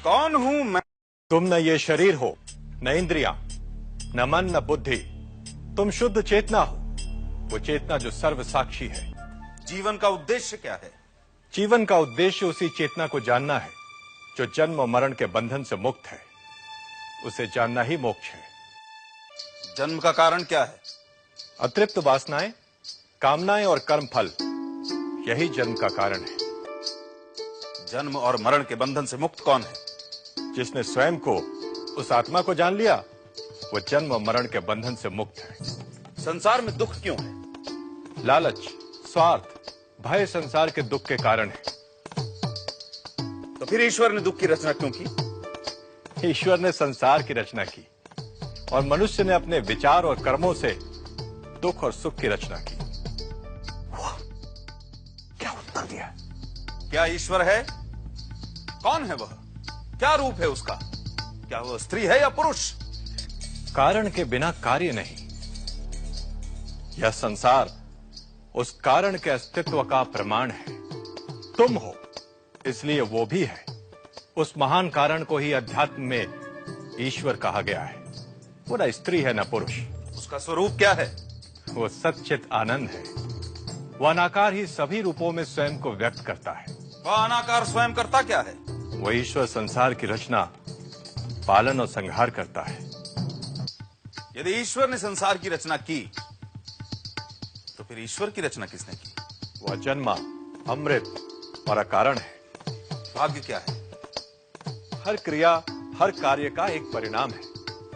कौन हूं मैं? तुम न ये शरीर हो, न इंद्रियां, न मन, न बुद्धि। तुम शुद्ध चेतना हो, वो चेतना जो सर्व साक्षी है। जीवन का उद्देश्य क्या है? जीवन का उद्देश्य उसी चेतना को जानना है जो जन्म और मरण के बंधन से मुक्त है। उसे जानना ही मोक्ष है। जन्म का कारण क्या है? अतृप्त वासनाएं, कामनाएं और कर्म फल, यही जन्म का कारण है। जन्म और मरण के बंधन से मुक्त कौन है? जिसने स्वयं को, उस आत्मा को जान लिया, वो जन्म और मरण के बंधन से मुक्त है। संसार में दुख क्यों है? लालच, स्वार्थ, भय संसार के दुख के कारण है। तो फिर ईश्वर ने दुख की रचना क्यों की? ईश्वर ने संसार की रचना की और मनुष्य ने अपने विचार और कर्मों से दुख और सुख की रचना की। क्या उत्तर दिया? क्या ईश्वर है? कौन है वह? क्या रूप है उसका? क्या वह स्त्री है या पुरुष? कारण के बिना कार्य नहीं। यह संसार उस कारण के अस्तित्व का प्रमाण है। तुम हो, इसलिए वो भी है। उस महान कारण को ही अध्यात्म में ईश्वर कहा गया है। वो न स्त्री है न पुरुष। उसका स्वरूप क्या है? वो सच्चित आनंद है। वह अनाकार ही सभी रूपों में स्वयं को व्यक्त करता है। वह अनाकार स्वयं करता क्या है? वह ईश्वर संसार की रचना, पालन और संहार करता है। यदि ईश्वर ने संसार की रचना की, तो फिर ईश्वर की रचना किसने की? वह जन्मा, अमृत और अकारण है। भाग्य क्या है? हर क्रिया, हर कार्य का एक परिणाम है।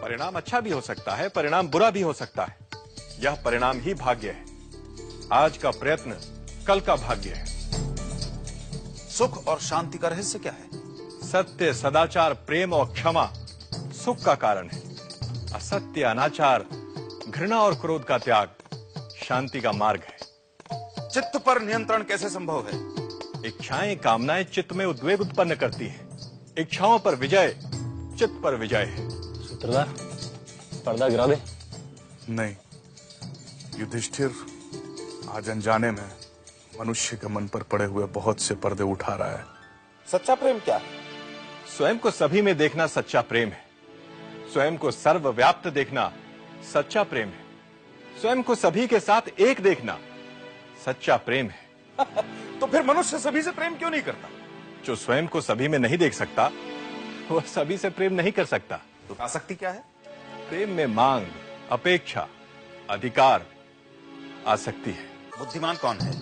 परिणाम अच्छा भी हो सकता है, परिणाम बुरा भी हो सकता है। यह परिणाम ही भाग्य है। आज का प्रयत्न कल का भाग्य है। सुख और शांति का रहस्य क्या है? सत्य, सदाचार, प्रेम और क्षमा सुख का कारण है। असत्य, अनाचार, घृणा और क्रोध का त्याग शांति का मार्ग है। चित्त पर नियंत्रण कैसे संभव है? इच्छाएं, कामनाएं चित्त में उद्वेग उत्पन्न करती हैं। इच्छाओं पर विजय चित्त पर विजय है। सूत्रधार, पर्दा गिरा दे। नहीं, युधिष्ठिर आज अनजाने में मनुष्य के मन पर पड़े हुए बहुत से पर्दे उठा रहा है। सच्चा प्रेम क्या है? स्वयं को सभी में देखना सच्चा प्रेम है। स्वयं को सर्वव्याप्त देखना सच्चा प्रेम है। स्वयं को सभी के साथ एक देखना सच्चा प्रेम है। तो फिर मनुष्य सभी से प्रेम क्यों नहीं करता? जो स्वयं को सभी में नहीं देख सकता, वह सभी से प्रेम नहीं कर सकता। तो आसक्ति क्या है? प्रेम में मांग, अपेक्षा, अधिकार, आसक्ति है। बुद्धिमान कौन है?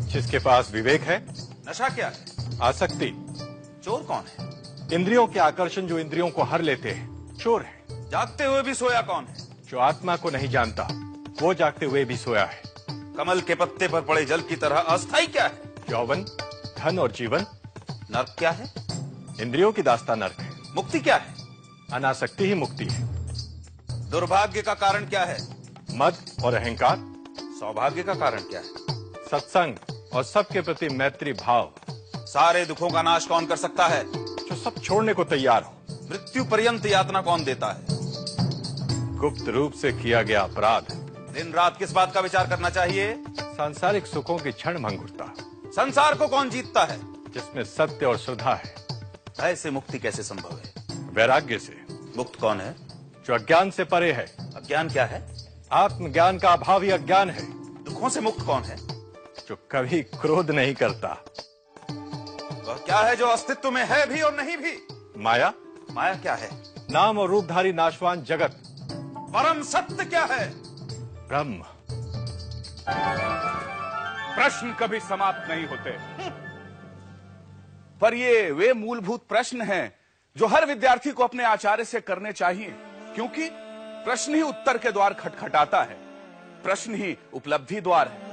जिसके पास विवेक है। नशा क्या है? आसक्ति। चोर कौन है? इंद्रियों के आकर्षण जो इंद्रियों को हर लेते हैं, चोर है। जागते हुए भी सोया कौन है? जो आत्मा को नहीं जानता, वो जागते हुए भी सोया है। कमल के पत्ते पर पड़े जल की तरह अस्थाई क्या है? यौवन, धन और जीवन। नर्क क्या है? इंद्रियों की दास्ता नर्क है। मुक्ति क्या है? अनासक्ति ही मुक्ति है। दुर्भाग्य का कारण क्या है? मद और अहंकार। सौभाग्य का कारण क्या है? सत्संग और सबके प्रति मैत्री भाव। सारे दुखों का नाश कौन कर सकता है? जो सब छोड़ने को तैयार हो। मृत्यु पर्यंत यातना कौन देता है? गुप्त रूप से किया गया अपराध। दिन रात किस बात का विचार करना चाहिए? सांसारिक सुखों की क्षण भंगुरता। संसार को कौन जीतता है? जिसमें सत्य और श्रद्धा है। भय से मुक्ति कैसे संभव है? वैराग्य से। मुक्त कौन है? जो अज्ञान से परे है। अज्ञान क्या है? आत्मज्ञान का अभाव ही अज्ञान है। दुखों से मुक्त कौन है? जो कभी क्रोध नहीं करता। वह क्या है जो अस्तित्व में है भी और नहीं भी? माया। माया क्या है? नाम और रूपधारी नाशवान जगत। परम सत्य क्या है? ब्रह्म। प्रश्न कभी समाप्त नहीं होते, पर ये वे मूलभूत प्रश्न हैं जो हर विद्यार्थी को अपने आचार्य से करने चाहिए, क्योंकि प्रश्न ही उत्तर के द्वार खटखटाता है। प्रश्न ही उपलब्धि द्वार है।